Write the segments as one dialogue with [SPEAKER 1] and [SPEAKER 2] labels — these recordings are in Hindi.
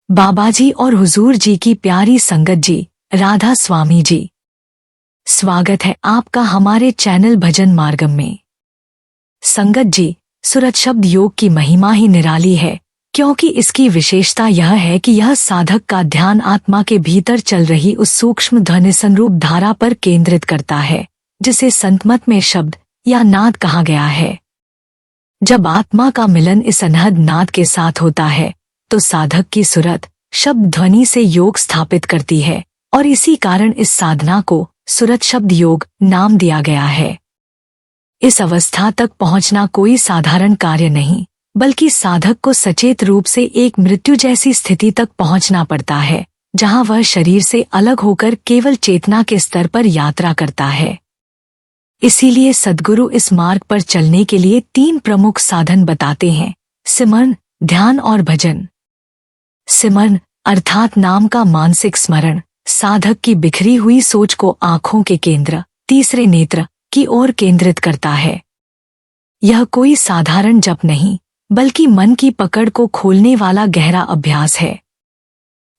[SPEAKER 1] बाबाजी और हुजूर जी की प्यारी संगत जी, राधा स्वामी जी, स्वागत है आपका हमारे चैनल भजन मार्गम में। संगत जी, सुरत शब्द योग की महिमा ही निराली है, क्योंकि इसकी विशेषता यह है कि यह साधक का ध्यान आत्मा के भीतर चल रही उस सूक्ष्म ध्वनि संरूप धारा पर केंद्रित करता है, जिसे संतमत में शब्द या नाद कहा गया है। जब आत्मा का मिलन इस अनहद नाद के साथ होता है, तो साधक की सुरत शब्द ध्वनि से योग स्थापित करती है, और इसी कारण इस साधना को सुरत शब्द योग नाम दिया गया है। इस अवस्था तक पहुंचना कोई साधारण कार्य नहीं, बल्कि साधक को सचेत रूप से एक मृत्यु जैसी स्थिति तक पहुंचना पड़ता है, जहां वह शरीर से अलग होकर केवल चेतना के स्तर पर यात्रा करता है। इसीलिए सद्गुरु इस मार्ग पर चलने के लिए 3 प्रमुख साधन बताते हैं: सिमरन, ध्यान और भजन। सिमरन अर्थात नाम का मानसिक स्मरण साधक की बिखरी हुई सोच को आंखों के केंद्र, तीसरे नेत्र की ओर केंद्रित करता है। यह कोई साधारण जप नहीं, बल्कि मन की पकड़ को खोलने वाला गहरा अभ्यास है।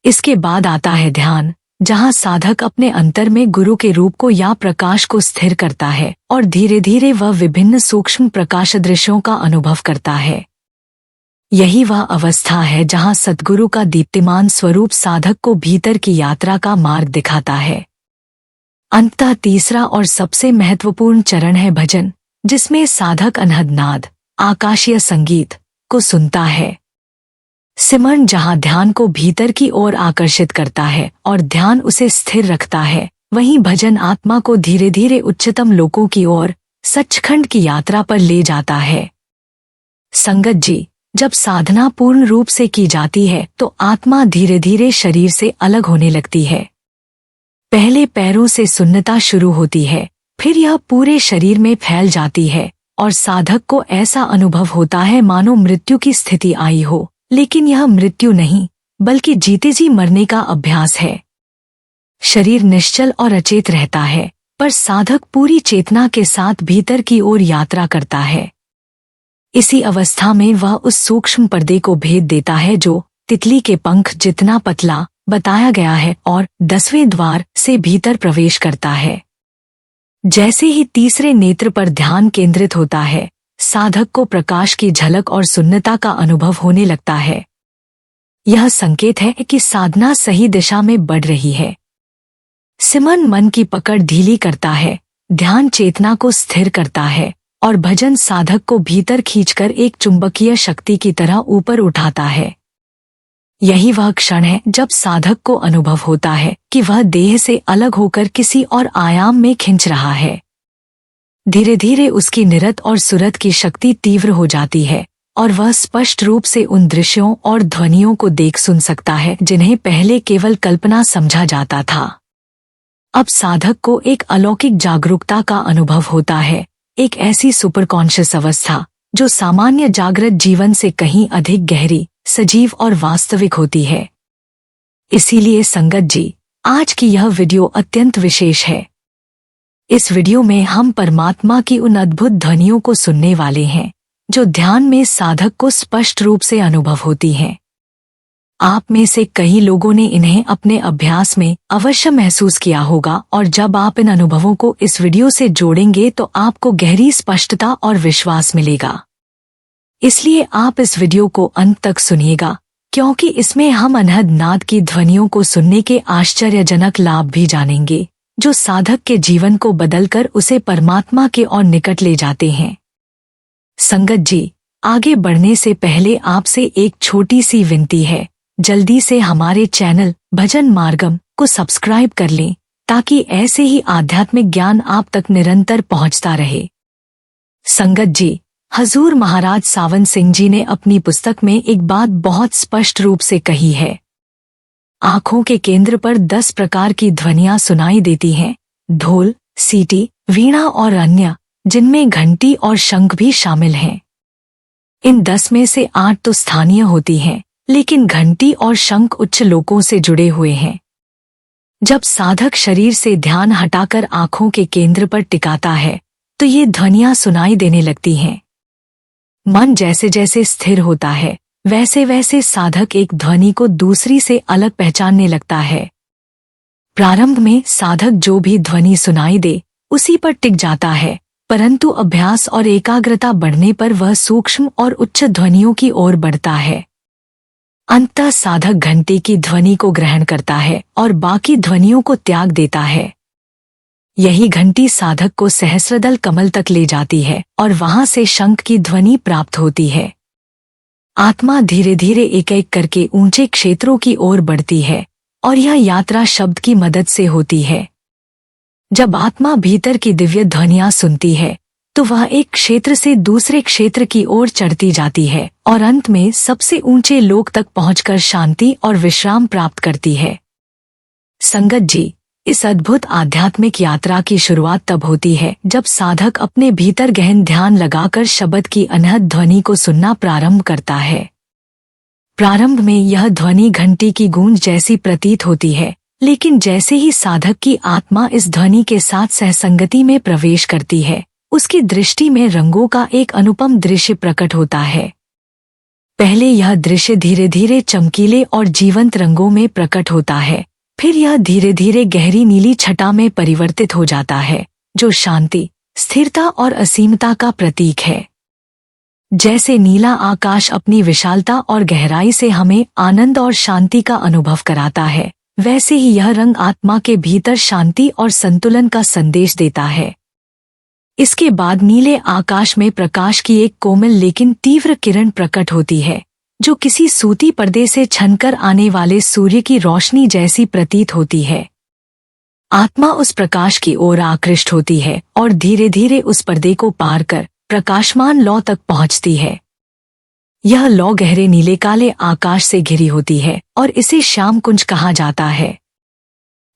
[SPEAKER 1] इसके बाद आता है ध्यान, जहां साधक अपने अंतर में गुरु के रूप को या प्रकाश को स्थिर करता है और धीरे धीरे वह विभिन्न सूक्ष्म प्रकाश दृश्यों का अनुभव करता है। यही वह अवस्था है जहां सद्गुरु का दीप्तिमान स्वरूप साधक को भीतर की यात्रा का मार्ग दिखाता है। अंततः तीसरा और सबसे महत्वपूर्ण चरण है भजन, जिसमें साधक अनहद नाद, आकाशीय संगीत को सुनता है। सिमरन जहां ध्यान को भीतर की ओर आकर्षित करता है और ध्यान उसे स्थिर रखता है, वहीं भजन आत्मा को धीरे धीरे उच्चतम लोकों की ओर, सचखंड की यात्रा पर ले जाता है। संगत जी, जब साधना पूर्ण रूप से की जाती है तो आत्मा धीरे धीरे शरीर से अलग होने लगती है। पहले पैरों से सुन्नता शुरू होती है, फिर यह पूरे शरीर में फैल जाती है और साधक को ऐसा अनुभव होता है मानो मृत्यु की स्थिति आई हो, लेकिन यह मृत्यु नहीं, बल्कि जीते जी मरने का अभ्यास है। शरीर निश्चल और अचेत रहता है, पर साधक पूरी चेतना के साथ भीतर की ओर यात्रा करता है। इसी अवस्था में वह उस सूक्ष्म पर्दे को भेद देता है जो तितली के पंख जितना पतला बताया गया है और 10वें द्वार से भीतर प्रवेश करता है। जैसे ही तीसरे नेत्र पर ध्यान केंद्रित होता है, साधक को प्रकाश की झलक और सुन्नता का अनुभव होने लगता है। यह संकेत है कि साधना सही दिशा में बढ़ रही है। सिमरन मन की पकड़ ढीली करता है, ध्यान चेतना को स्थिर करता है और भजन साधक को भीतर खींचकर एक चुंबकीय शक्ति की तरह ऊपर उठाता है। यही वह क्षण है जब साधक को अनुभव होता है कि वह देह से अलग होकर किसी और आयाम में खिंच रहा है। धीरे धीरे उसकी निरत और सुरत की शक्ति तीव्र हो जाती है और वह स्पष्ट रूप से उन दृश्यों और ध्वनियों को देख सुन सकता है जिन्हें पहले केवल कल्पना समझा जाता था। अब साधक को एक अलौकिक जागरूकता का अनुभव होता है, एक ऐसी सुपर कॉन्शियस अवस्था जो सामान्य जागृत जीवन से कहीं अधिक गहरी, सजीव और वास्तविक होती है। इसीलिए संगत जी, आज की यह वीडियो अत्यंत विशेष है। इस वीडियो में हम परमात्मा की उन अद्भुत ध्वनियों को सुनने वाले हैं जो ध्यान में साधक को स्पष्ट रूप से अनुभव होती हैं। आप में से कई लोगों ने इन्हें अपने अभ्यास में अवश्य महसूस किया होगा, और जब आप इन अनुभवों को इस वीडियो से जोड़ेंगे तो आपको गहरी स्पष्टता और विश्वास मिलेगा। इसलिए आप इस वीडियो को अंत तक सुनिएगा, क्योंकि इसमें हम अनहद नाद की ध्वनियों को सुनने के आश्चर्यजनक लाभ भी जानेंगे, जो साधक के जीवन को बदलकर उसे परमात्मा के और निकट ले जाते हैं। संगत जी, आगे बढ़ने से पहले आपसे एक छोटी सी विनती है, जल्दी से हमारे चैनल भजन मार्गम को सब्सक्राइब कर लें, ताकि ऐसे ही आध्यात्मिक ज्ञान आप तक निरंतर पहुंचता रहे। संगत जी, हजूर महाराज सावन सिंह जी ने अपनी पुस्तक में एक बात बहुत स्पष्ट रूप से कही है। आंखों के केंद्र पर 10 प्रकार की ध्वनियां सुनाई देती हैं, ढोल, सीटी, वीणा और अन्य, जिनमें घंटी और शंख भी शामिल हैं। इन 10 में से 8 तो स्थानीय होती हैं, लेकिन घंटी और शंख उच्च लोकों से जुड़े हुए हैं। जब साधक शरीर से ध्यान हटाकर आंखों के केंद्र पर टिकाता है, तो ये ध्वनियां सुनाई देने लगती हैं। मन जैसे जैसे स्थिर होता है, वैसे वैसे साधक एक ध्वनि को दूसरी से अलग पहचानने लगता है। प्रारंभ में साधक जो भी ध्वनि सुनाई दे उसी पर टिक जाता है, परंतु अभ्यास और एकाग्रता बढ़ने पर वह सूक्ष्म और उच्च ध्वनियों की ओर बढ़ता है। अंततः साधक घंटे की ध्वनि को ग्रहण करता है और बाकी ध्वनियों को त्याग देता है। यही घंटी साधक को सहस्रदल कमल तक ले जाती है और वहां से शंख की ध्वनि प्राप्त होती है। आत्मा धीरे धीरे एक एक करके ऊंचे क्षेत्रों की ओर बढ़ती है और यह यात्रा शब्द की मदद से होती है। जब आत्मा भीतर की दिव्य ध्वनियां सुनती है तो वह एक क्षेत्र से दूसरे क्षेत्र की ओर चढ़ती जाती है और अंत में सबसे ऊंचे लोक तक पहुंचकर शांति और विश्राम प्राप्त करती है। संगत जी, इस अद्भुत आध्यात्मिक यात्रा की शुरुआत तब होती है जब साधक अपने भीतर गहन ध्यान लगाकर शब्द की अनहद ध्वनि को सुनना प्रारंभ करता है। प्रारंभ में यह ध्वनि घंटी की गूंज जैसी प्रतीत होती है, लेकिन जैसे ही साधक की आत्मा इस ध्वनि के साथ सहसंगति में प्रवेश करती है, उसकी दृष्टि में रंगों का एक अनुपम दृश्य प्रकट होता है। पहले यह दृश्य धीरे धीरे चमकीले और जीवंत रंगों में प्रकट होता है, फिर यह धीरे धीरे गहरी नीली छटा में परिवर्तित हो जाता है, जो शांति, स्थिरता और असीमता का प्रतीक है। जैसे नीला आकाश अपनी विशालता और गहराई से हमें आनंद और शांति का अनुभव कराता है, वैसे ही यह रंग आत्मा के भीतर शांति और संतुलन का संदेश देता है। इसके बाद नीले आकाश में प्रकाश की एक कोमल लेकिन तीव्र किरण प्रकट होती है, जो किसी सूती पर्दे से छनकर आने वाले सूर्य की रोशनी जैसी प्रतीत होती है। आत्मा उस प्रकाश की ओर आकृष्ट होती है और धीरे धीरे उस पर्दे को पार कर प्रकाशमान लौ तक पहुंचती है। यह लौ गहरे नीले काले आकाश से घिरी होती है और इसे श्याम कुंज कहा जाता है।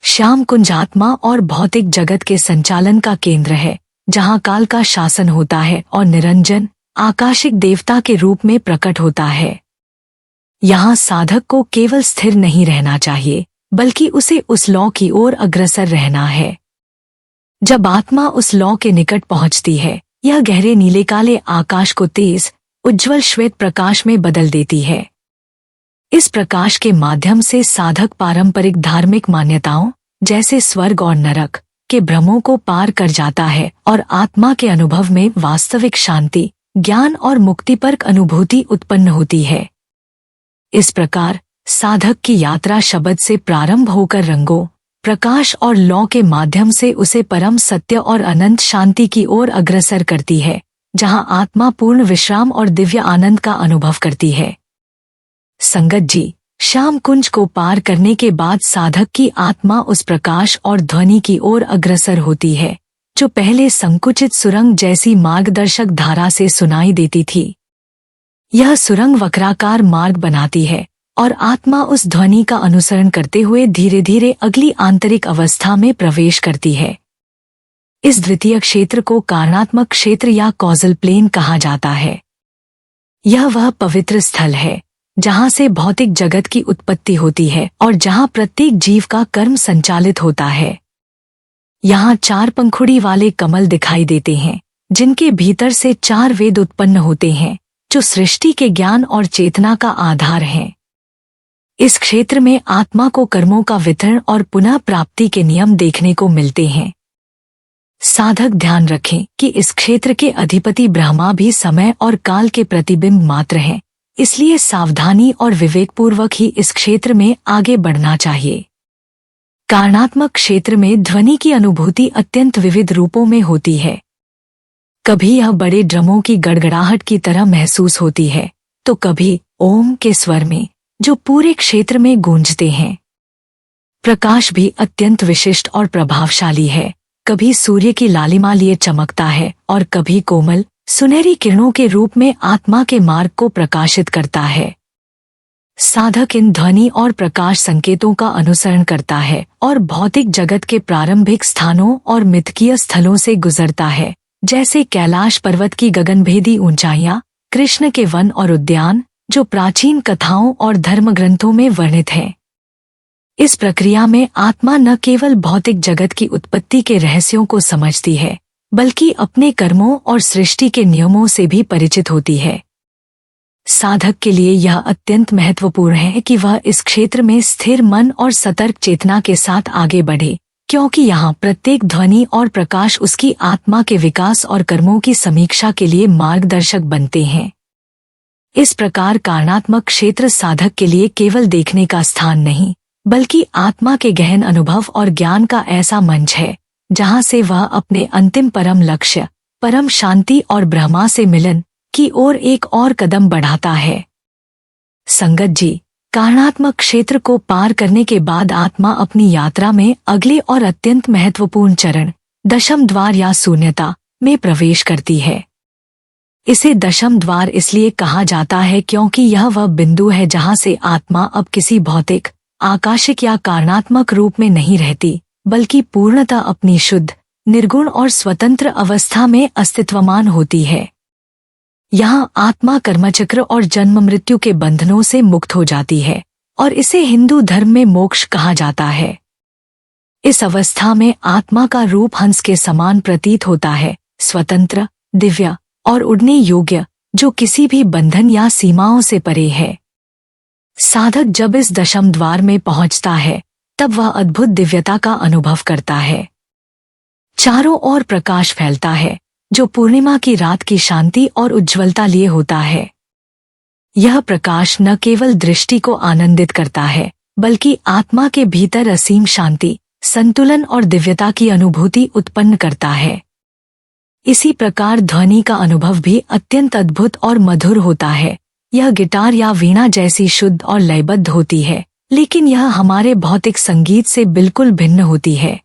[SPEAKER 1] श्याम कुंज आत्मा और भौतिक जगत के संचालन का केंद्र है, जहाँ काल का शासन होता है और निरंजन आकाशिक देवता के रूप में प्रकट होता है। यहाँ साधक को केवल स्थिर नहीं रहना चाहिए, बल्कि उसे उस लौ की ओर अग्रसर रहना है। जब आत्मा उस लौ के निकट पहुंचती है, यह गहरे नीले काले आकाश को तेज उज्ज्वल श्वेत प्रकाश में बदल देती है। इस प्रकाश के माध्यम से साधक पारंपरिक धार्मिक मान्यताओं जैसे स्वर्ग और नरक के भ्रमों को पार कर जाता है और आत्मा के अनुभव में वास्तविक शांति, ज्ञान और मुक्तिपरक अनुभूति उत्पन्न होती है। इस प्रकार साधक की यात्रा शब्द से प्रारंभ होकर रंगों, प्रकाश और लौ के माध्यम से उसे परम सत्य और अनंत शांति की ओर अग्रसर करती है, जहां आत्मा पूर्ण विश्राम और दिव्य आनंद का अनुभव करती है। संगत जी, श्याम कुंज को पार करने के बाद साधक की आत्मा उस प्रकाश और ध्वनि की ओर अग्रसर होती है, जो पहले संकुचित सुरंग जैसी मार्गदर्शक धारा से सुनाई देती थी। यह सुरंग वक्राकार मार्ग बनाती है और आत्मा उस ध्वनि का अनुसरण करते हुए धीरे धीरे अगली आंतरिक अवस्था में प्रवेश करती है। इस द्वितीय क्षेत्र को कारणात्मक क्षेत्र या कॉजल प्लेन कहा जाता है। यह वह पवित्र स्थल है जहां से भौतिक जगत की उत्पत्ति होती है और जहां प्रत्येक जीव का कर्म संचालित होता है। यहाँ 4 पंखुड़ी वाले कमल दिखाई देते हैं, जिनके भीतर से 4 वेद उत्पन्न होते हैं, जो सृष्टि के ज्ञान और चेतना का आधार हैं। इस क्षेत्र में आत्मा को कर्मों का वितरण और पुनः प्राप्ति के नियम देखने को मिलते हैं। साधक ध्यान रखें कि इस क्षेत्र के अधिपति ब्रह्मा भी समय और काल के प्रतिबिंब मात्र हैं, इसलिए सावधानी और विवेकपूर्वक ही इस क्षेत्र में आगे बढ़ना चाहिए। कारणात्मक क्षेत्र में ध्वनि की अनुभूति अत्यंत विविध रूपों में होती है। कभी यह बड़े ड्रमों की गड़गड़ाहट की तरह महसूस होती है, तो कभी ओम के स्वर में, जो पूरे क्षेत्र में गूंजते हैं। प्रकाश भी अत्यंत विशिष्ट और प्रभावशाली है, कभी सूर्य की लालिमा लिए चमकता है और कभी कोमल सुनहरी किरणों के रूप में आत्मा के मार्ग को प्रकाशित करता है। साधक इन ध्वनि और प्रकाश संकेतों का अनुसरण करता है और भौतिक जगत के प्रारंभिक स्थानों और मिथकीय स्थलों से गुजरता है, जैसे कैलाश पर्वत की गगनभेदी ऊंचाइयां, कृष्ण के वन और उद्यान, जो प्राचीन कथाओं और धर्म ग्रंथों में वर्णित हैं। इस प्रक्रिया में आत्मा न केवल भौतिक जगत की उत्पत्ति के रहस्यों को समझती है, बल्कि अपने कर्मों और सृष्टि के नियमों से भी परिचित होती है। साधक के लिए यह अत्यंत महत्वपूर्ण है कि वह इस क्षेत्र में स्थिर मन और सतर्क चेतना के साथ आगे बढ़े, क्योंकि यहाँ प्रत्येक ध्वनि और प्रकाश उसकी आत्मा के विकास और कर्मों की समीक्षा के लिए मार्गदर्शक बनते हैं। इस प्रकार कारणात्मक क्षेत्र साधक के लिए केवल देखने का स्थान नहीं, बल्कि आत्मा के गहन अनुभव और ज्ञान का ऐसा मंच है जहाँ से वह अपने अंतिम परम लक्ष्य, परम शांति और ब्रह्मा से मिलन की ओर एक और कदम बढ़ाता है। संगत जी, कारणात्मक क्षेत्र को पार करने के बाद आत्मा अपनी यात्रा में अगले और अत्यंत महत्वपूर्ण चरण दशम द्वार या शून्यता में प्रवेश करती है। इसे दशम द्वार इसलिए कहा जाता है क्योंकि यह वह बिंदु है जहां से आत्मा अब किसी भौतिक, आकाशिक या कारणात्मक रूप में नहीं रहती, बल्कि पूर्णतः अपनी शुद्ध, निर्गुण और स्वतंत्र अवस्था में अस्तित्वमान होती है। यहाँ आत्मा कर्मचक्र और जन्म मृत्यु के बंधनों से मुक्त हो जाती है और इसे हिंदू धर्म में मोक्ष कहा जाता है। इस अवस्था में आत्मा का रूप हंस के समान प्रतीत होता है, स्वतंत्र, दिव्य और उड़ने योग्य, जो किसी भी बंधन या सीमाओं से परे है। साधक जब इस दशम द्वार में पहुंचता है तब वह अद्भुत दिव्यता का अनुभव करता है। चारों ओर प्रकाश फैलता है जो पूर्णिमा की रात की शांति और उज्ज्वलता लिए होता है। यह प्रकाश न केवल दृष्टि को आनंदित करता है, बल्कि आत्मा के भीतर असीम शांति, संतुलन और दिव्यता की अनुभूति उत्पन्न करता है। इसी प्रकार ध्वनि का अनुभव भी अत्यंत अद्भुत और मधुर होता है। यह गिटार या वीणा जैसी शुद्ध और लयबद्ध होती है, लेकिन यह हमारे भौतिक संगीत से बिल्कुल भिन्न होती है।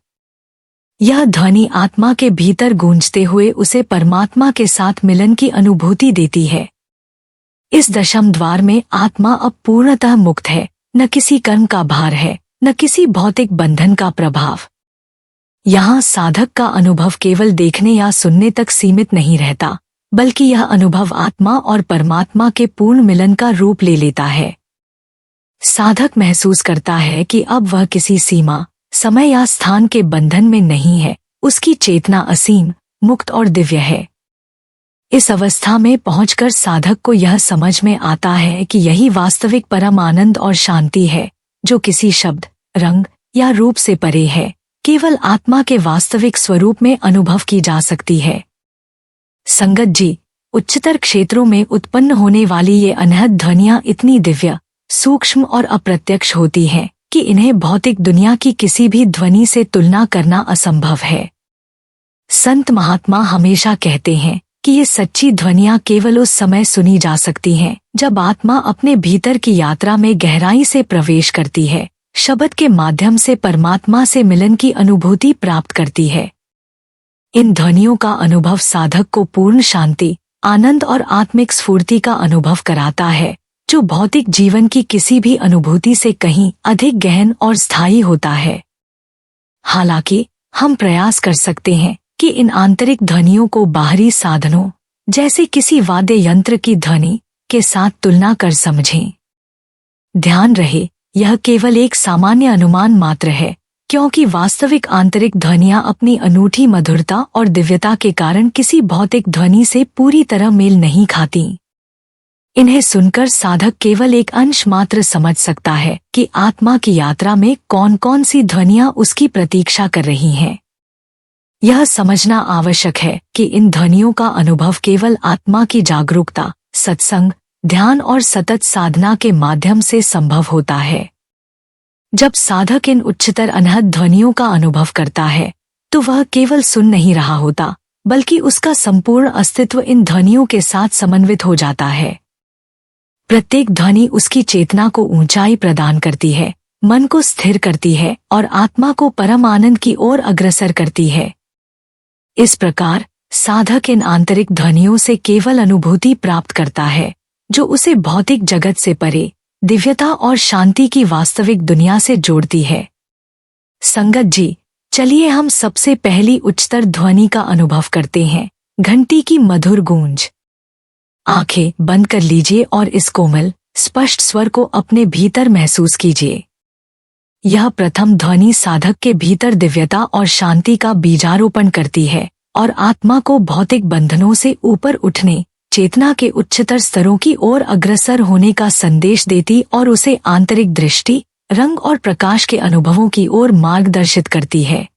[SPEAKER 1] यह ध्वनि आत्मा के भीतर गूंजते हुए उसे परमात्मा के साथ मिलन की अनुभूति देती है। इस दशम द्वार में आत्मा अब पूर्णतः मुक्त है, न किसी कर्म का भार है, न किसी भौतिक बंधन का प्रभाव। यहाँ साधक का अनुभव केवल देखने या सुनने तक सीमित नहीं रहता, बल्कि यह अनुभव आत्मा और परमात्मा के पूर्ण मिलन का रूप ले लेता है। साधक महसूस करता है कि अब वह किसी सीमा, समय या स्थान के बंधन में नहीं है, उसकी चेतना असीम, मुक्त और दिव्य है। इस अवस्था में पहुंचकर साधक को यह समझ में आता है कि यही वास्तविक परम आनंद और शांति है, जो किसी शब्द, रंग या रूप से परे है, केवल आत्मा के वास्तविक स्वरूप में अनुभव की जा सकती है। संगत जी, उच्चतर क्षेत्रों में उत्पन्न होने वाली ये अनहद ध्वनियां इतनी दिव्य, सूक्ष्म और अप्रत्यक्ष होती हैं कि इन्हें भौतिक दुनिया की किसी भी ध्वनि से तुलना करना असंभव है। संत महात्मा हमेशा कहते हैं कि ये सच्ची ध्वनियां केवल उस समय सुनी जा सकती हैं जब आत्मा अपने भीतर की यात्रा में गहराई से प्रवेश करती है, शब्द के माध्यम से परमात्मा से मिलन की अनुभूति प्राप्त करती है। इन ध्वनियों का अनुभव साधक को पूर्ण शांति, आनंद और आत्मिक स्फूर्ति का अनुभव कराता है, जो भौतिक जीवन की किसी भी अनुभूति से कहीं अधिक गहन और स्थायी होता है। हालांकि हम प्रयास कर सकते हैं कि इन आंतरिक ध्वनियों को बाहरी साधनों, जैसे किसी वाद्य यंत्र की ध्वनि के साथ तुलना कर समझें। ध्यान रहे, यह केवल एक सामान्य अनुमान मात्र है, क्योंकि वास्तविक आंतरिक ध्वनियां अपनी अनूठी मधुरता और दिव्यता के कारण किसी भौतिक ध्वनि से पूरी तरह मेल नहीं खाती। इन्हें सुनकर साधक केवल एक अंश मात्र समझ सकता है कि आत्मा की यात्रा में कौन कौन सी ध्वनियां उसकी प्रतीक्षा कर रही हैं। यह समझना आवश्यक है कि इन ध्वनियों का अनुभव केवल आत्मा की जागरूकता, सत्संग, ध्यान और सतत साधना के माध्यम से संभव होता है। जब साधक इन उच्चतर अनहद ध्वनियों का अनुभव करता है, तो वह केवल सुन नहीं रहा होता, बल्कि उसका संपूर्ण अस्तित्व इन ध्वनियों के साथ समन्वित हो जाता है। प्रत्येक ध्वनि उसकी चेतना को ऊंचाई प्रदान करती है, मन को स्थिर करती है और आत्मा को परम आनंद की ओर अग्रसर करती है। इस प्रकार साधक इन आंतरिक ध्वनियों से केवल अनुभूति प्राप्त करता है, जो उसे भौतिक जगत से परे, दिव्यता और शांति की वास्तविक दुनिया से जोड़ती है। संगत जी, चलिए हम सबसे पहली उच्चतर ध्वनि का अनुभव करते हैं, घंटी की मधुर गूंज। आंखें बंद कर लीजिए और इस कोमल, स्पष्ट स्वर को अपने भीतर महसूस कीजिए। यह प्रथम ध्वनि साधक के भीतर दिव्यता और शांति का बीजारोपण करती है और आत्मा को भौतिक बंधनों से ऊपर उठने, चेतना के उच्चतर स्तरों की ओर अग्रसर होने का संदेश देती और उसे आंतरिक दृष्टि, रंग और प्रकाश के अनुभवों की ओर मार्गदर्शित करती है।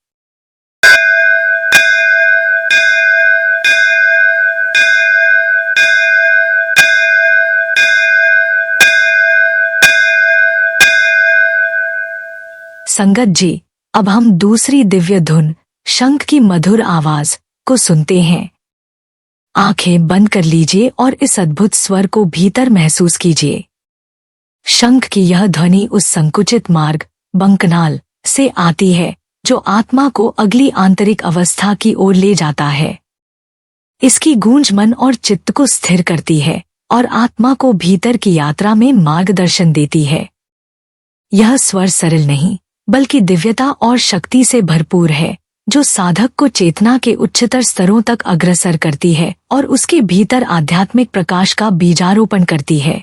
[SPEAKER 1] संगत जी, अब हम दूसरी दिव्य धुन, शंख की मधुर आवाज को सुनते हैं। आंखें बंद कर लीजिए और इस अद्भुत स्वर को भीतर महसूस कीजिए। शंख की यह ध्वनि उस संकुचित मार्ग, बंकनाल से आती है जो आत्मा को अगली आंतरिक अवस्था की ओर ले जाता है। इसकी गूंज मन और चित्त को स्थिर करती है और आत्मा को भीतर की यात्रा में मार्गदर्शन देती है। यह स्वर सरल नहीं, बल्कि दिव्यता और शक्ति से भरपूर है, जो साधक को चेतना के उच्चतर स्तरों तक अग्रसर करती है और उसके भीतर आध्यात्मिक प्रकाश का बीजारोपण करती है।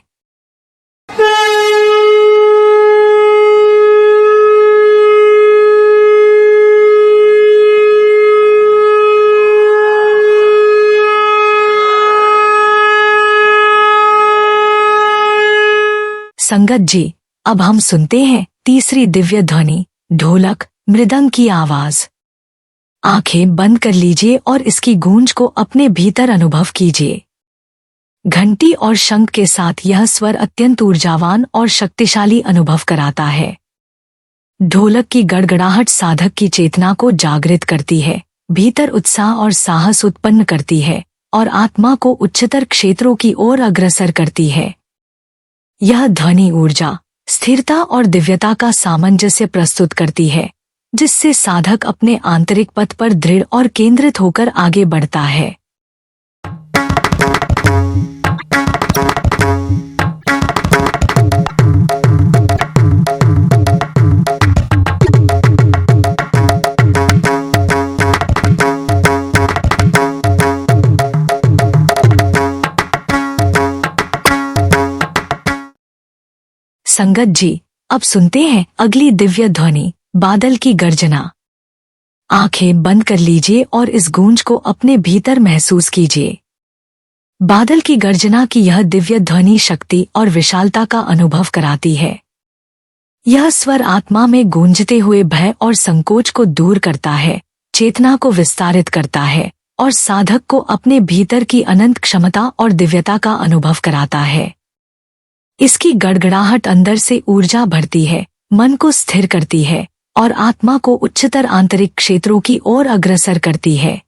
[SPEAKER 1] संगत जी, अब हम सुनते हैं तीसरी दिव्य ध्वनि, ढोलक, मृदंग की आवाज। आंखें बंद कर लीजिए और इसकी गूंज को अपने भीतर अनुभव कीजिए। घंटी और शंख के साथ यह स्वर अत्यंत ऊर्जावान और शक्तिशाली अनुभव कराता है। ढोलक की गड़गड़ाहट साधक की चेतना को जागृत करती है, भीतर उत्साह और साहस उत्पन्न करती है और आत्मा को उच्चतर क्षेत्रों की ओर अग्रसर करती है। यह ध्वनि ऊर्जा, स्थिरता और दिव्यता का सामंजस्य प्रस्तुत करती है, जिससे साधक अपने आंतरिक पथ पर दृढ़ और केंद्रित होकर आगे बढ़ता है। संगत जी, अब सुनते हैं अगली दिव्य ध्वनि, बादल की गर्जना। आंखें बंद कर लीजिए और इस गूंज को अपने भीतर महसूस कीजिए। बादल की गर्जना की यह दिव्य ध्वनि शक्ति और विशालता का अनुभव कराती है। यह स्वर आत्मा में गूंजते हुए भय और संकोच को दूर करता है, चेतना को विस्तारित करता है और साधक को अपने भीतर की अनंत क्षमता और दिव्यता का अनुभव कराता है। इसकी गड़गड़ाहट अंदर से ऊर्जा भरती है, मन को स्थिर करती है और आत्मा को उच्चतर आंतरिक क्षेत्रों की ओर अग्रसर करती है।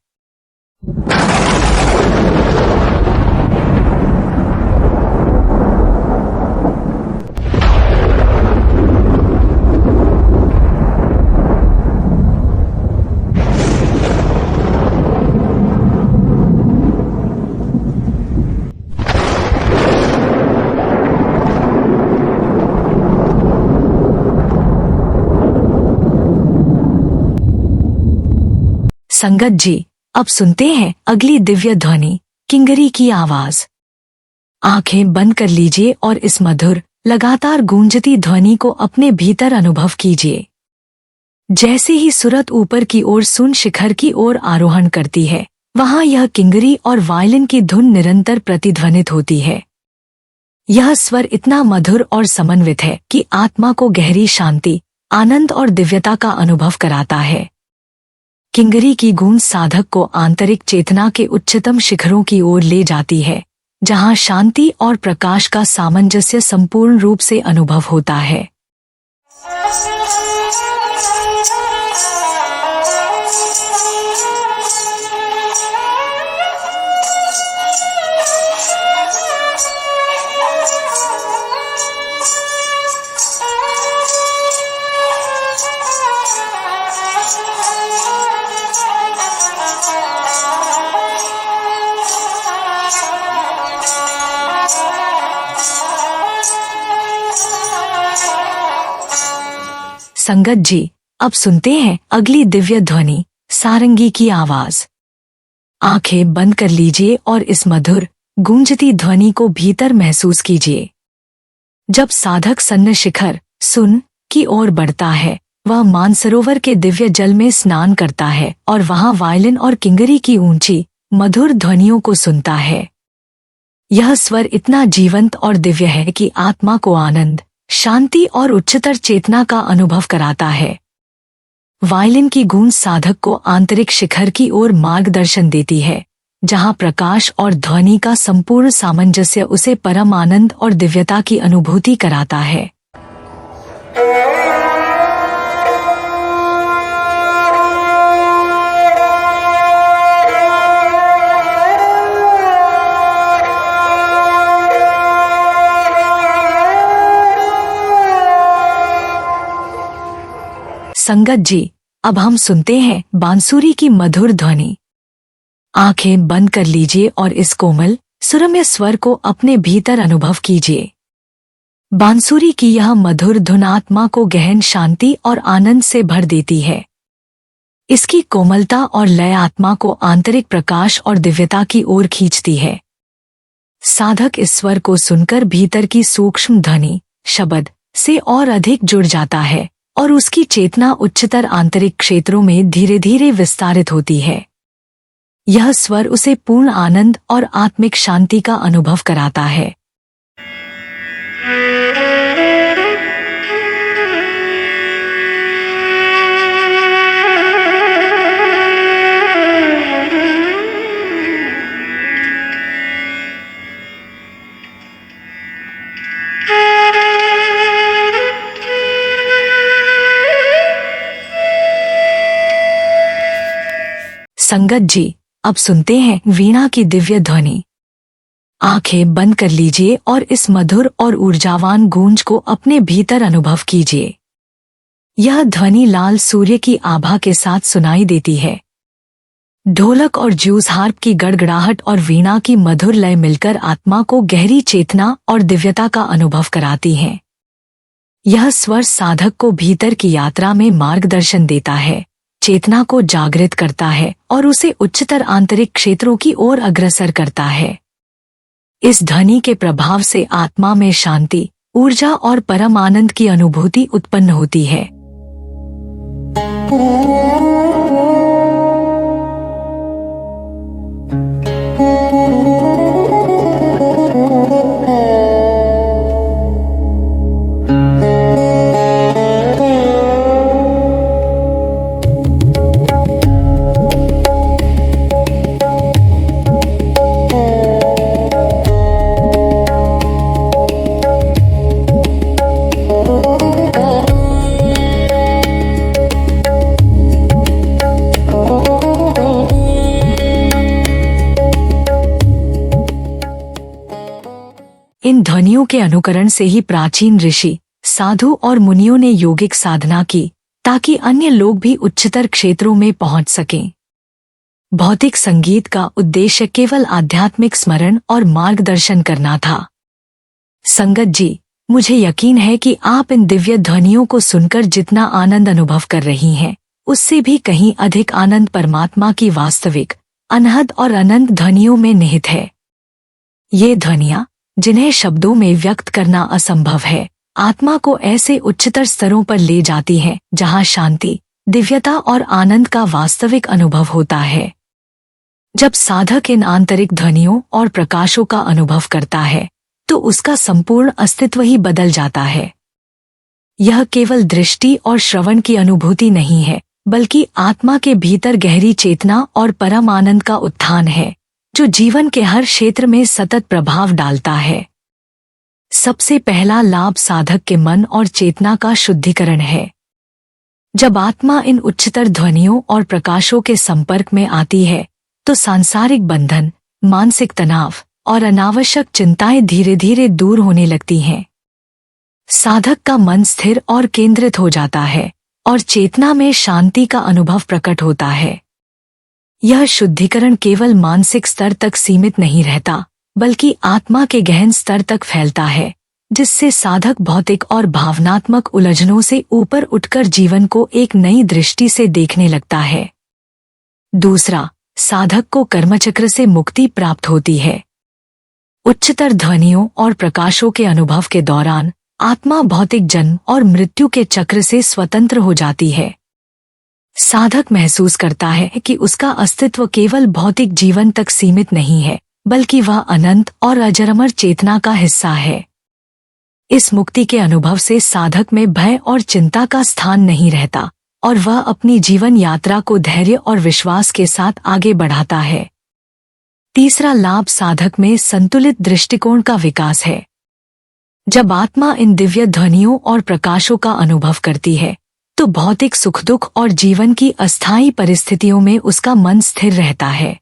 [SPEAKER 1] संगत जी, अब सुनते हैं अगली दिव्य ध्वनि, किंगरी की आवाज। आंखें बंद कर लीजिए और इस मधुर, लगातार गूंजती ध्वनि को अपने भीतर अनुभव कीजिए। जैसे ही सुरत ऊपर की ओर सुन शिखर की ओर आरोहण करती है, वहां यह किंगरी और वायलिन की धुन निरंतर प्रतिध्वनित होती है। यह स्वर इतना मधुर और समन्वित है कि आत्मा को गहरी शांति, आनंद और दिव्यता का अनुभव कराता है। किंगरी की गूंज साधक को आंतरिक चेतना के उच्चतम शिखरों की ओर ले जाती है, जहां शांति और प्रकाश का सामंजस्य संपूर्ण रूप से अनुभव होता है। संगत जी, अब सुनते हैं अगली दिव्य ध्वनि, सारंगी की आवाज। आंखें बंद कर लीजिए और इस मधुर, गूंजती ध्वनि को भीतर महसूस कीजिए। जब साधक सन्न शिखर, सुन की ओर बढ़ता है, वह मानसरोवर के दिव्य जल में स्नान करता है और वहां वायलिन और किंगरी की ऊंची, मधुर ध्वनियों को सुनता है। यह स्वर इतना जीवंत और दिव्य है कि आत्मा को आनंद, शांति और उच्चतर चेतना का अनुभव कराता है। वायलिन की गूंज साधक को आंतरिक शिखर की ओर मार्गदर्शन देती है, जहां प्रकाश और ध्वनि का संपूर्ण सामंजस्य उसे परम आनंद और दिव्यता की अनुभूति कराता है। संगत जी, अब हम सुनते हैं बांसुरी की मधुर ध्वनि। आंखें बंद कर लीजिए और इस कोमल, सुरम्य स्वर को अपने भीतर अनुभव कीजिए। बांसुरी की यह मधुर धुन आत्मा को गहन शांति और आनंद से भर देती है। इसकी कोमलता और लय आत्मा को आंतरिक प्रकाश और दिव्यता की ओर खींचती है। साधक इस स्वर को सुनकर भीतर की सूक्ष्म ध्वनि, शब्द से और अधिक जुड़ जाता है और उसकी चेतना उच्चतर आंतरिक क्षेत्रों में धीरे धीरे विस्तारित होती है। यह स्वर उसे पूर्ण आनंद और आत्मिक शांति का अनुभव कराता है। संगत जी, अब सुनते हैं वीणा की दिव्य ध्वनि। आंखें बंद कर लीजिए और इस मधुर और ऊर्जावान गूंज को अपने भीतर अनुभव कीजिए। यह ध्वनि लाल सूर्य की आभा के साथ सुनाई देती है। ढोलक और जूस हार्प की गड़गड़ाहट और वीणा की मधुर लय मिलकर आत्मा को गहरी चेतना और दिव्यता का अनुभव कराती हैं। यह स्वर साधक को भीतर की यात्रा में मार्गदर्शन देता है, चेतना को जागृत करता है और उसे उच्चतर आंतरिक क्षेत्रों की ओर अग्रसर करता है। इस ध्वनि के प्रभाव से आत्मा में शांति, ऊर्जा और परम आनंद की अनुभूति उत्पन्न होती है। इन ध्वनियों के अनुकरण से ही प्राचीन ऋषि, साधु और मुनियों ने योगिक साधना की, ताकि अन्य लोग भी उच्चतर क्षेत्रों में पहुंच सकें। भौतिक संगीत का उद्देश्य केवल आध्यात्मिक स्मरण और मार्गदर्शन करना था। संगत जी, मुझे यकीन है कि आप इन दिव्य ध्वनियों को सुनकर जितना आनंद अनुभव कर रही हैं, उससे भी कहीं अधिक आनंद परमात्मा की वास्तविक, अनहद और अनंत ध्वनियों में निहित है। ये ध्वनियाँ, जिन्हें शब्दों में व्यक्त करना असंभव है, आत्मा को ऐसे उच्चतर स्तरों पर ले जाती हैं जहां शांति, दिव्यता और आनंद का वास्तविक अनुभव होता है। जब साधक इन आंतरिक ध्वनियों और प्रकाशों का अनुभव करता है, तो उसका संपूर्ण अस्तित्व ही बदल जाता है। यह केवल दृष्टि और श्रवण की अनुभूति नहीं है, बल्कि आत्मा के भीतर गहरी चेतना और परम आनंद का उत्थान है, जो जीवन के हर क्षेत्र में सतत प्रभाव डालता है। सबसे पहला लाभ साधक के मन और चेतना का शुद्धिकरण है। जब आत्मा इन उच्चतर ध्वनियों और प्रकाशों के संपर्क में आती है, तो सांसारिक बंधन, मानसिक तनाव और अनावश्यक चिंताएं धीरे धीरे दूर होने लगती हैं। साधक का मन स्थिर और केंद्रित हो जाता है और चेतना में शांति का अनुभव प्रकट होता है। यह शुद्धिकरण केवल मानसिक स्तर तक सीमित नहीं रहता, बल्कि आत्मा के गहन स्तर तक फैलता है, जिससे साधक भौतिक और भावनात्मक उलझनों से ऊपर उठकर जीवन को एक नई दृष्टि से देखने लगता है। दूसरा, साधक को कर्मचक्र से मुक्ति प्राप्त होती है। उच्चतर ध्वनियों और प्रकाशों के अनुभव के दौरान आत्मा भौतिक जन्म और मृत्यु के चक्र से स्वतंत्र हो जाती है। साधक महसूस करता है कि उसका अस्तित्व केवल भौतिक जीवन तक सीमित नहीं है, बल्कि वह अनंत और अजरमर चेतना का हिस्सा है। इस मुक्ति के अनुभव से साधक में भय और चिंता का स्थान नहीं रहता और वह अपनी जीवन यात्रा को धैर्य और विश्वास के साथ आगे बढ़ाता है। तीसरा लाभ साधक में संतुलित दृष्टिकोण का विकास है। जब आत्मा इन दिव्य ध्वनियों और प्रकाशों का अनुभव करती है तो भौतिक सुख दुख और जीवन की अस्थायी परिस्थितियों में उसका मन स्थिर रहता है।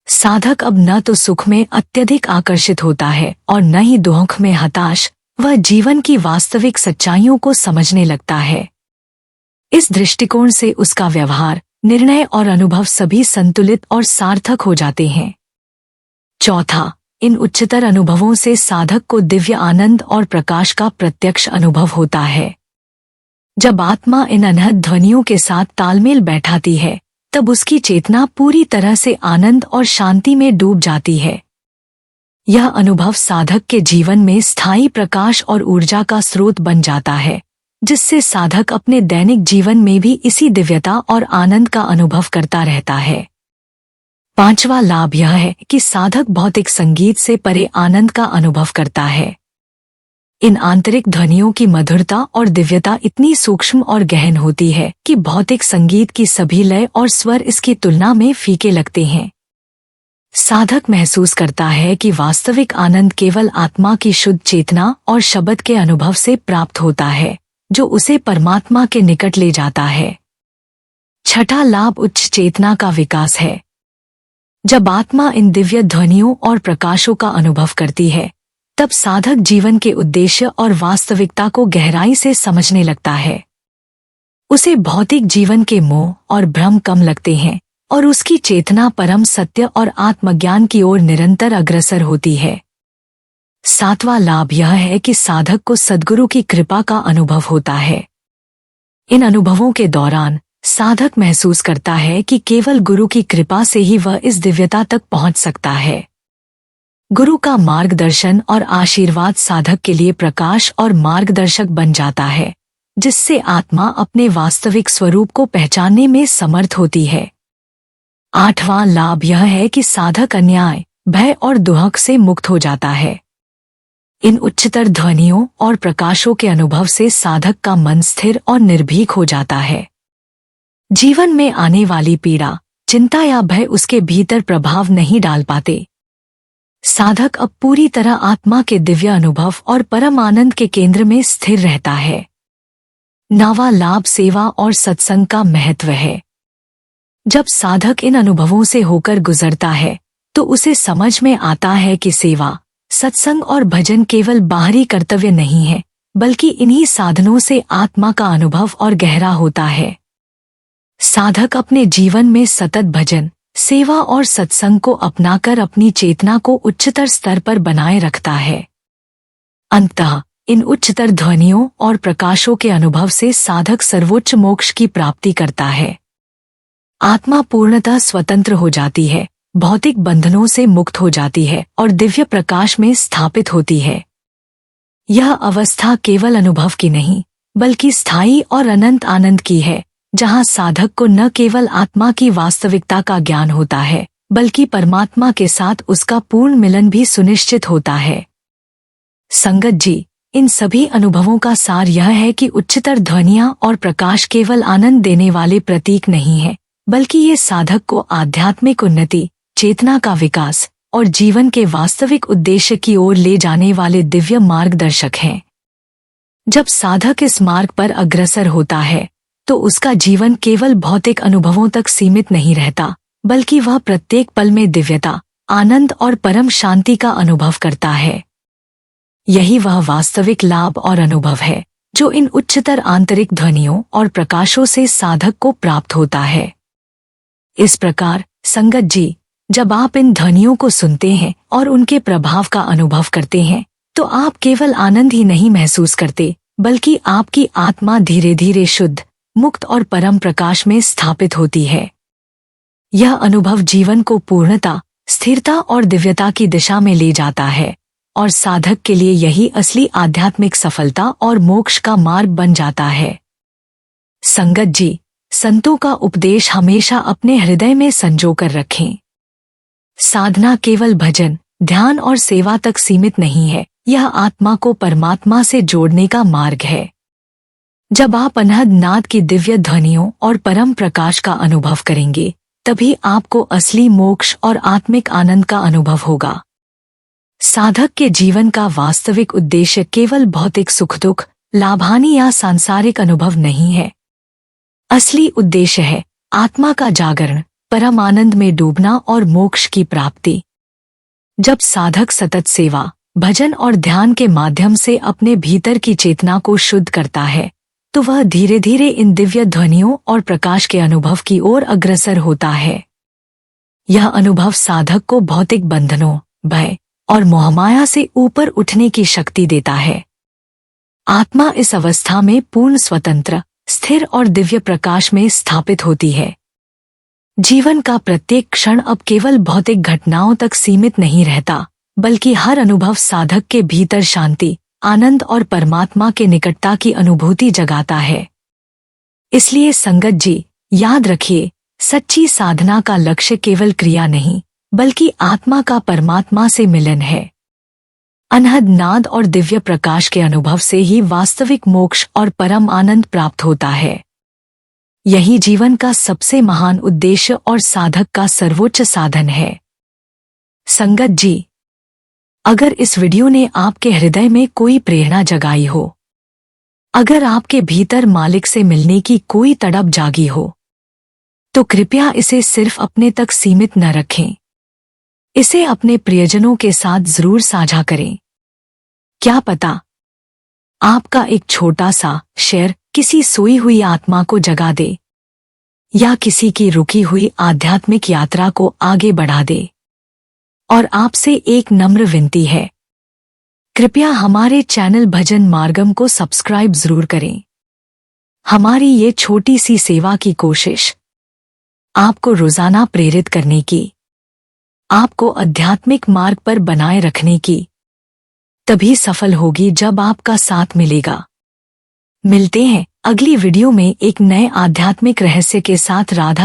[SPEAKER 1] साधक अब न तो सुख में अत्यधिक आकर्षित होता है और न ही दुख में हताश, वह जीवन की वास्तविक सच्चाइयों को समझने लगता है। इस दृष्टिकोण से उसका व्यवहार, निर्णय और अनुभव सभी संतुलित और सार्थक हो जाते हैं। चौथा, इन उच्चतर अनुभवों से साधक को दिव्य आनंद और प्रकाश का प्रत्यक्ष अनुभव होता है। जब आत्मा इन अनहद ध्वनियों के साथ तालमेल बैठाती है तब उसकी चेतना पूरी तरह से आनंद और शांति में डूब जाती है। यह अनुभव साधक के जीवन में स्थायी प्रकाश और ऊर्जा का स्रोत बन जाता है, जिससे साधक अपने दैनिक जीवन में भी इसी दिव्यता और आनंद का अनुभव करता रहता है। पांचवा लाभ यह है कि साधक भौतिक संगीत से परे आनंद का अनुभव करता है। इन आंतरिक ध्वनियों की मधुरता और दिव्यता इतनी सूक्ष्म और गहन होती है कि भौतिक संगीत की सभी लय और स्वर इसकी तुलना में फीके लगते हैं। साधक महसूस करता है कि वास्तविक आनंद केवल आत्मा की शुद्ध चेतना और शब्द के अनुभव से प्राप्त होता है, जो उसे परमात्मा के निकट ले जाता है। छठा लाभ उच्च चेतना का विकास है। जब आत्मा इन दिव्य ध्वनियों और प्रकाशों का अनुभव करती है तब साधक जीवन के उद्देश्य और वास्तविकता को गहराई से समझने लगता है। उसे भौतिक जीवन के मोह और भ्रम कम लगते हैं और उसकी चेतना परम सत्य और आत्मज्ञान की ओर निरंतर अग्रसर होती है। सातवां लाभ यह है कि साधक को सद्गुरु की कृपा का अनुभव होता है। इन अनुभवों के दौरान साधक महसूस करता है कि केवल गुरु की कृपा से ही वह इस दिव्यता तक पहुंच सकता है। गुरु का मार्गदर्शन और आशीर्वाद साधक के लिए प्रकाश और मार्गदर्शक बन जाता है, जिससे आत्मा अपने वास्तविक स्वरूप को पहचानने में समर्थ होती है। आठवां लाभ यह है कि साधक अन्याय, भय और दुहक से मुक्त हो जाता है। इन उच्चतर ध्वनियों और प्रकाशों के अनुभव से साधक का मन स्थिर और निर्भीक हो जाता है। जीवन में आने वाली पीड़ा, चिंता या भय उसके भीतर प्रभाव नहीं डाल पाते। साधक अब पूरी तरह आत्मा के दिव्य अनुभव और परम आनंद के केंद्र में स्थिर रहता है। नवा लाभ सेवा और सत्संग का महत्व है। जब साधक इन अनुभवों से होकर गुजरता है तो उसे समझ में आता है कि सेवा, सत्संग और भजन केवल बाहरी कर्तव्य नहीं है, बल्कि इन्हीं साधनों से आत्मा का अनुभव और गहरा होता है। साधक अपने जीवन में सतत भजन, सेवा और सत्संग को अपनाकर अपनी चेतना को उच्चतर स्तर पर बनाए रखता है। अंततः इन उच्चतर ध्वनियों और प्रकाशों के अनुभव से साधक सर्वोच्च मोक्ष की प्राप्ति करता है। आत्मा पूर्णतः स्वतंत्र हो जाती है, भौतिक बंधनों से मुक्त हो जाती है और दिव्य प्रकाश में स्थापित होती है। यह अवस्था केवल अनुभव की नहीं, बल्कि स्थायी और अनंत आनंद की है, जहां साधक को न केवल आत्मा की वास्तविकता का ज्ञान होता है, बल्कि परमात्मा के साथ उसका पूर्ण मिलन भी सुनिश्चित होता है। संगत जी, इन सभी अनुभवों का सार यह है कि उच्चतर ध्वनियां और प्रकाश केवल आनंद देने वाले प्रतीक नहीं है, बल्कि ये साधक को आध्यात्मिक उन्नति, चेतना का विकास और जीवन के वास्तविक उद्देश्य की ओर ले जाने वाले दिव्य मार्गदर्शक हैं। जब साधक इस मार्ग पर अग्रसर होता है तो उसका जीवन केवल भौतिक अनुभवों तक सीमित नहीं रहता, बल्कि वह प्रत्येक पल में दिव्यता, आनंद और परम शांति का अनुभव करता है। यही वह वास्तविक लाभ और अनुभव है जो इन उच्चतर आंतरिक ध्वनियों और प्रकाशों से साधक को प्राप्त होता है। इस प्रकार संगत जी, जब आप इन ध्वनियों को सुनते हैं और उनके प्रभाव का अनुभव करते हैं तो आप केवल आनंद ही नहीं महसूस करते, बल्कि आपकी आत्मा धीरे धीरे शुद्ध, मुक्त और परम प्रकाश में स्थापित होती है। यह अनुभव जीवन को पूर्णता, स्थिरता और दिव्यता की दिशा में ले जाता है और साधक के लिए यही असली आध्यात्मिक सफलता और मोक्ष का मार्ग बन जाता है। संगत जी, संतों का उपदेश हमेशा अपने हृदय में संजो कर रखें। साधना केवल भजन, ध्यान और सेवा तक सीमित नहीं है, यह आत्मा को परमात्मा से जोड़ने का मार्ग है। जब आप अनहद नाद की दिव्य ध्वनियों और परम प्रकाश का अनुभव करेंगे, तभी आपको असली मोक्ष और आत्मिक आनंद का अनुभव होगा। साधक के जीवन का वास्तविक उद्देश्य केवल भौतिक सुख दुख, लाभहानि या सांसारिक अनुभव नहीं है। असली उद्देश्य है आत्मा का जागरण, परम आनंद में डूबना और मोक्ष की प्राप्ति। जब साधक सतत सेवा, भजन और ध्यान के माध्यम से अपने भीतर की चेतना को शुद्ध करता है, तो वह धीरे धीरे इन दिव्य ध्वनियों और प्रकाश के अनुभव की ओर अग्रसर होता है। यह अनुभव साधक को भौतिक बंधनों, भय और मोहमाया से ऊपर उठने की शक्ति देता है। आत्मा इस अवस्था में पूर्ण स्वतंत्र, स्थिर और दिव्य प्रकाश में स्थापित होती है। जीवन का प्रत्येक क्षण अब केवल भौतिक घटनाओं तक सीमित नहीं रहता, बल्कि हर अनुभव साधक के भीतर शांति, आनंद और परमात्मा के निकटता की अनुभूति जगाता है। इसलिए संगत जी, याद रखिए, सच्ची साधना का लक्ष्य केवल क्रिया नहीं, बल्कि आत्मा का परमात्मा से मिलन है। अनहद नाद और दिव्य प्रकाश के अनुभव से ही वास्तविक मोक्ष और परम आनंद प्राप्त होता है। यही जीवन का सबसे महान उद्देश्य और साधक का सर्वोच्च साधन है। संगत जी, अगर इस वीडियो ने आपके हृदय में कोई प्रेरणा जगाई हो, अगर आपके भीतर मालिक से मिलने की कोई तड़प जागी हो, तो कृपया इसे सिर्फ अपने तक सीमित न रखें। इसे अपने प्रियजनों के साथ जरूर साझा करें। क्या पता, आपका एक छोटा सा शेयर किसी सोई हुई आत्मा को जगा दे, या किसी की रुकी हुई आध्यात्मिक यात्रा को आगे बढ़ा दे। और आपसे एक नम्र विनती है, कृपया हमारे चैनल भजन मार्गम को सब्सक्राइब जरूर करें। हमारी ये छोटी सी सेवा की कोशिश आपको रोजाना प्रेरित करने की, आपको आध्यात्मिक मार्ग पर बनाए रखने की तभी सफल होगी जब आपका साथ मिलेगा। मिलते हैं अगली वीडियो में एक नए आध्यात्मिक रहस्य के साथ। राधा